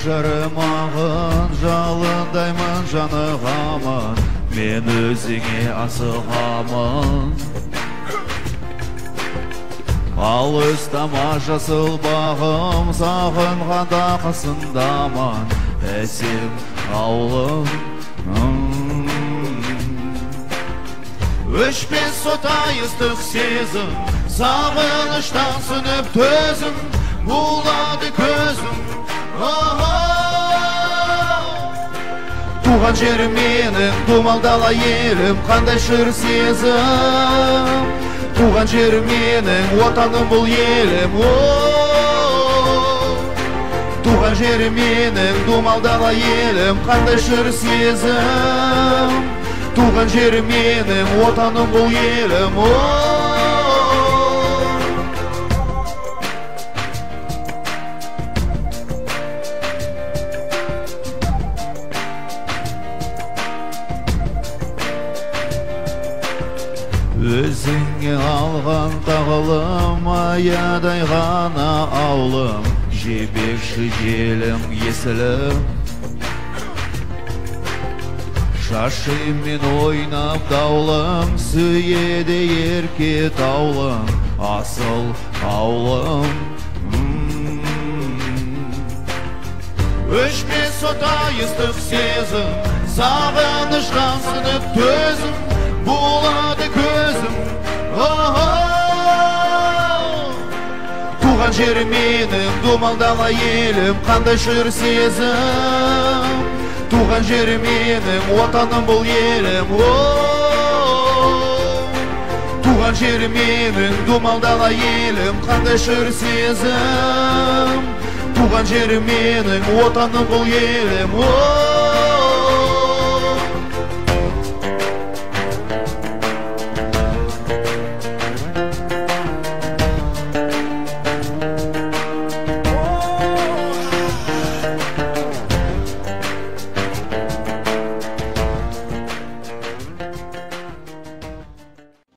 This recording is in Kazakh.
жарымағын жалындаймын жанығамын, мен өзіңе асығамын. Алыстама жасыл бағым, сағынғанда қасындамын, әсем ауылым. Өшпес сотай ыстық сезім, сағыныштан сөніп төзім, болады көзім. Туған жерім менің, думалдала елім, қандай шыр сезім. Туған жерім менің, отаным бұл елім. Туған жерім менің, думалдала елім, қандай шыр сезім. Туған жерім менің, отаным бұл елім. Өзіңе алған тағылым, аядай ғана аулым, жебекші желім есілім. Шашымен ойнап даулым, сүйеді ерке таулым, асыл аулым. Өшпес сотай ыстық сезім, сағыныштан сынып төзім, болады көзім. Туған жерім менің, думалдала елім, қандай шыр сезім. Туған жерім менің, отаным бұл елім. Туған жерім менің, думалдала елім, қандай шыр сезім. Туған жерім менің, отаным бұл елім.